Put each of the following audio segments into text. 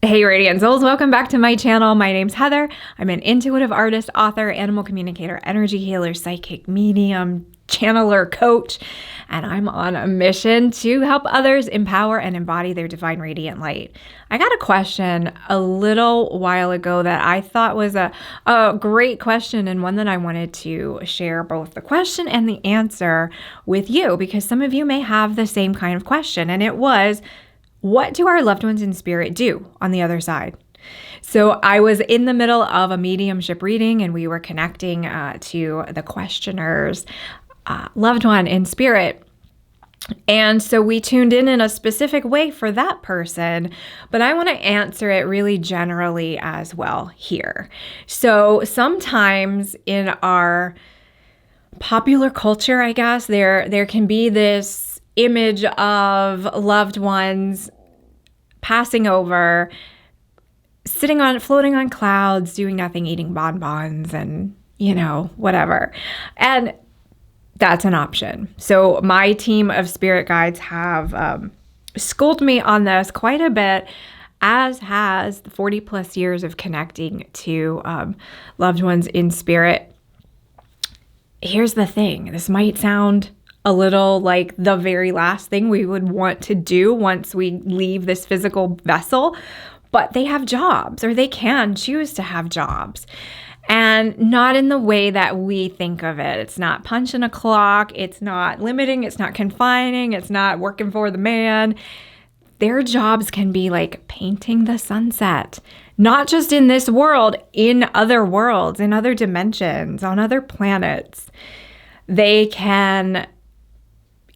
Hey Radiant Souls, welcome back to my channel. My name's Heather. I'm an intuitive artist, author, animal communicator, energy healer, psychic medium, channeler, coach, and I'm on a mission to help others empower and embody their divine radiant light. I got a question a little while ago that I thought was a great question, and one that I wanted to share both the question and the answer with you, because some of you may have the same kind of question, and it was, what do our loved ones in spirit do on the other side? So I was in the middle of a mediumship reading, and we were connecting to the questioner's loved one in spirit. And so we tuned in a specific way for that person, but I want to answer it really generally as well here. So sometimes in our popular culture, I guess, there can be this image of loved ones passing over, floating on clouds, doing nothing, eating bonbons and, whatever. And that's an option. So my team of spirit guides have schooled me on this quite a bit, as has the 40 plus years of connecting to loved ones in spirit. Here's the thing. This might sound a little like the very last thing we would want to do once we leave this physical vessel, but they have jobs, or they can choose to have jobs, and not in the way that we think of it. It's not punching a clock. It's not limiting. It's not confining. It's not working for the man. Their jobs can be like painting the sunset, not just in this world, in other worlds, in other dimensions, on other planets. They can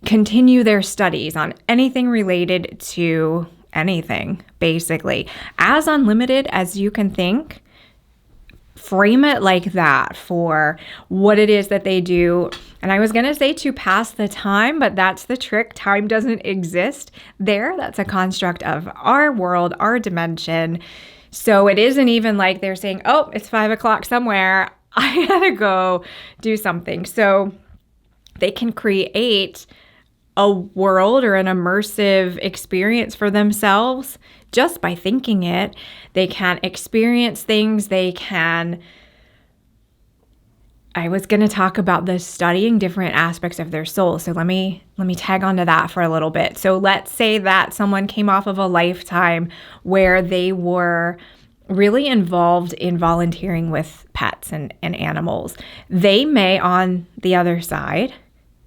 continue their studies on anything related to anything, basically. As unlimited as you can think, frame it like that for what it is that they do. And I was going to say to pass the time, but that's the trick. Time doesn't exist there. That's a construct of our world, our dimension. So it isn't even like they're saying, oh, it's 5 o'clock somewhere, I gotta go do something. So they can create a world or an immersive experience for themselves just by thinking it. They can experience things. I was going to talk about this studying different aspects of their soul. So let me tag onto that for a little bit. So let's say that someone came off of a lifetime where they were really involved in volunteering with pets and animals. They may, on the other side,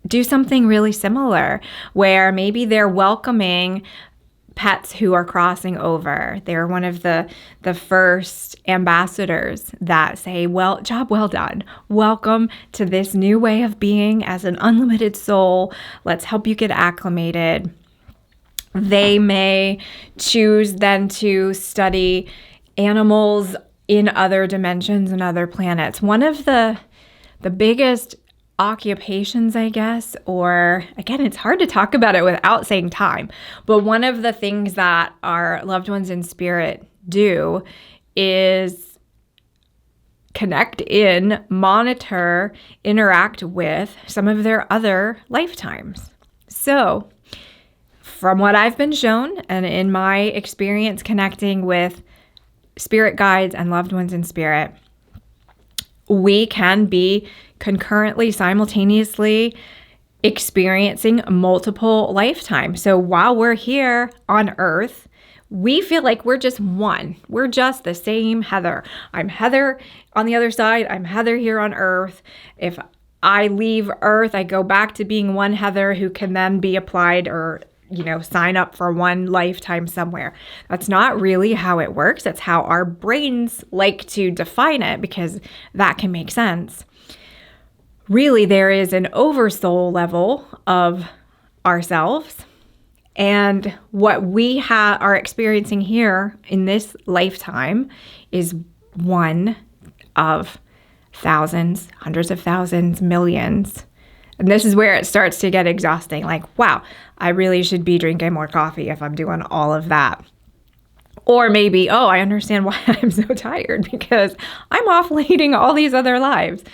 do something really similar, where maybe they're welcoming pets who are crossing over. They're one of the first ambassadors that say, well, job well done. Welcome to this new way of being as an unlimited soul. Let's help you get acclimated. They may choose then to study animals in other dimensions and other planets. One of the biggest occupations, I guess, or again, it's hard to talk about it without saying time, but one of the things that our loved ones in spirit do is connect in, monitor, interact with some of their other lifetimes. So from what I've been shown, and in my experience connecting with spirit guides and loved ones in spirit, we can be concurrently, simultaneously experiencing multiple lifetimes. So while we're here on Earth, we feel like we're just one. We're just the same Heather. I'm Heather on the other side. I'm Heather here on Earth. If I leave Earth, I go back to being one Heather who can then be applied or sign up for one lifetime somewhere. That's not really how it works. That's how our brains like to define it, because that can make sense. Really, there is an oversoul level of ourselves, and what we are experiencing here in this lifetime is one of thousands, hundreds of thousands, millions. And this is where it starts to get exhausting. Like, wow, I really should be drinking more coffee if I'm doing all of that. Or maybe, oh, I understand why I'm so tired, because I'm off leading all these other lives.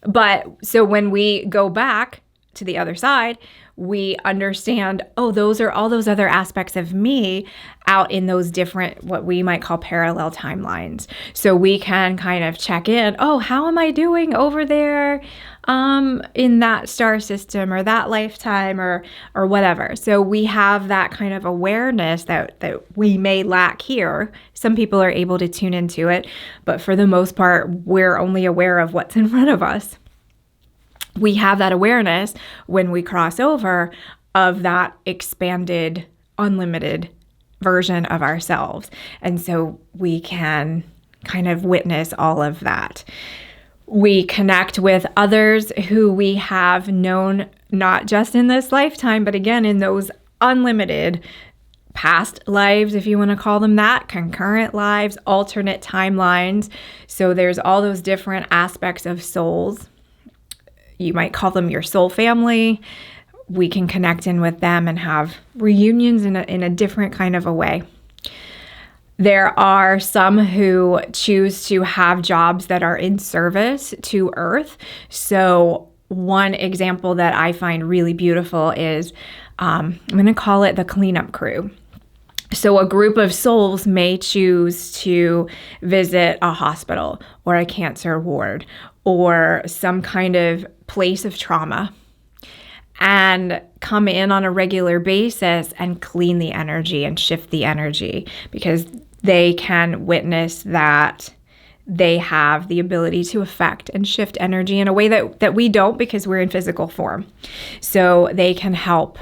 But so when we go back to the other side, we understand, oh, those are all those other aspects of me out in those different, what we might call parallel timelines. So we can kind of check in, oh, how am I doing over there in that star system or that lifetime or whatever. So we have that kind of awareness that we may lack here. Some people are able to tune into it, but for the most part, we're only aware of what's in front of us. We have that awareness when we cross over of that expanded, unlimited version of ourselves. And so we can kind of witness all of that. We connect with others who we have known not just in this lifetime, but again, in those unlimited past lives, if you want to call them that, concurrent lives, alternate timelines. So there's all those different aspects of souls. You might call them your soul family. We can connect in with them and have reunions in a different kind of a way. There are some who choose to have jobs that are in service to Earth. So one example that I find really beautiful is, I'm going to call it the cleanup crew. So a group of souls may choose to visit a hospital or a cancer ward or some kind of place of trauma and come in on a regular basis and clean the energy and shift the energy, because they can witness that they have the ability to affect and shift energy in a way that we don't, because we're in physical form. So they can help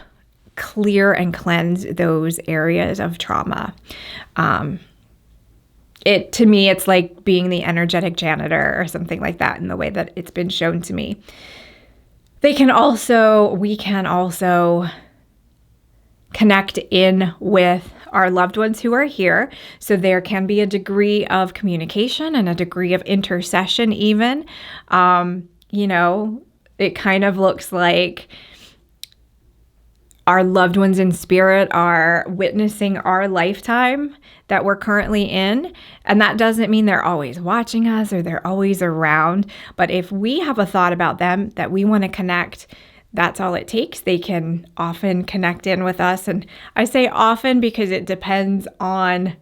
clear and cleanse those areas of trauma. To me, it's like being the energetic janitor or something like that in the way that it's been shown to me. We can also connect in with our loved ones who are here. So there can be a degree of communication and a degree of intercession even. It kind of looks like our loved ones in spirit are witnessing our lifetime that we're currently in. And that doesn't mean they're always watching us or they're always around. But if we have a thought about them that we want to connect, that's all it takes. They can often connect in with us. And I say often because it depends on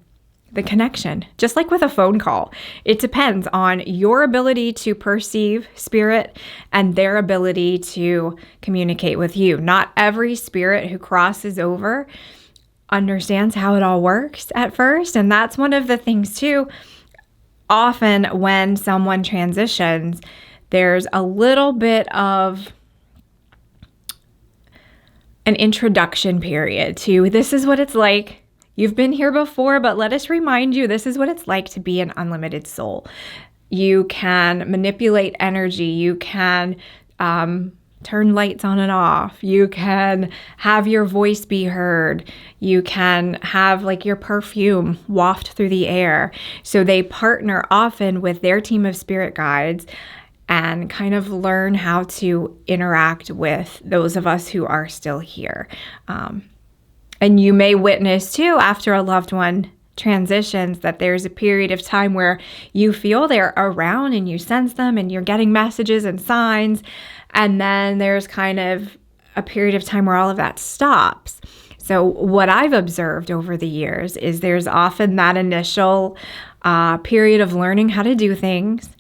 the connection. Just like with a phone call, it depends on your ability to perceive spirit and their ability to communicate with you. Not every spirit who crosses over understands how it all works at first. And that's one of the things too. Often when someone transitions, there's a little bit of an introduction period to, this is what it's like. You've been here before, but let us remind you, this is what it's like to be an unlimited soul. You can manipulate energy. You can turn lights on and off. You can have your voice be heard. You can have like your perfume waft through the air. So they partner often with their team of spirit guides and kind of learn how to interact with those of us who are still here. And you may witness too, after a loved one transitions, that there's a period of time where you feel they're around and you sense them and you're getting messages and signs. And then there's kind of a period of time where all of that stops. So what I've observed over the years is there's often that initial period of learning how to do things.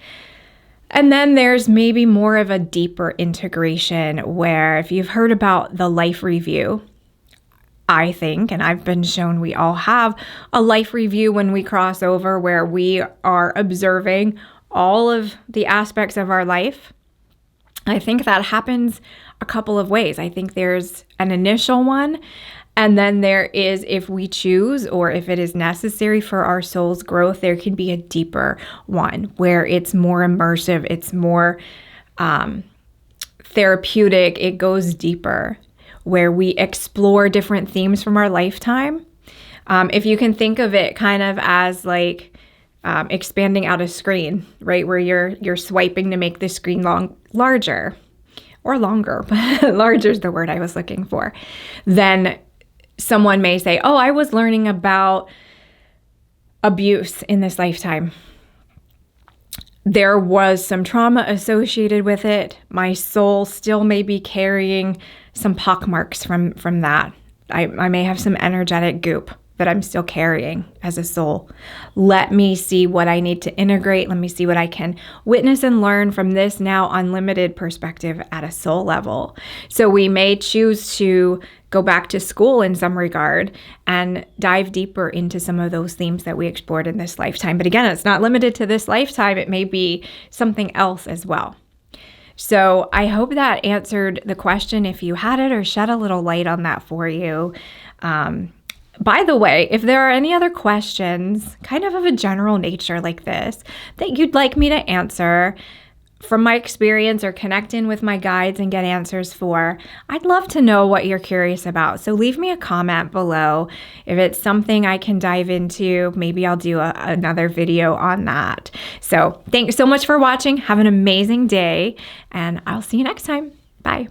And then there's maybe more of a deeper integration where, if you've heard about the life review, I think, and I've been shown we all have a life review when we cross over, where we are observing all of the aspects of our life. I think that happens a couple of ways. I think there's an initial one, and then there is, if we choose or if it is necessary for our soul's growth, there can be a deeper one where it's more immersive, it's more therapeutic, it goes deeper, where we explore different themes from our lifetime. If you can think of it kind of as like expanding out a screen, right? Where you're swiping to make the screen larger or longer, but larger is the word I was looking for. Then someone may say, oh, I was learning about abuse in this lifetime. There was some trauma associated with it. My soul still may be carrying some pockmarks from that. I may have some energetic goop that I'm still carrying as a soul. Let me see what I need to integrate. Let me see what I can witness and learn from this now unlimited perspective at a soul level. So we may choose to go back to school in some regard and dive deeper into some of those themes that we explored in this lifetime. But again, it's not limited to this lifetime. It may be something else as well. So I hope that answered the question if you had it, or shed a little light on that for you. By the way, if there are any other questions, kind of a general nature like this, that you'd like me to answer from my experience or connect in with my guides and get answers for, I'd love to know what you're curious about. So leave me a comment below. If it's something I can dive into, maybe I'll do another video on that. So thanks so much for watching. Have an amazing day, and I'll see you next time. Bye.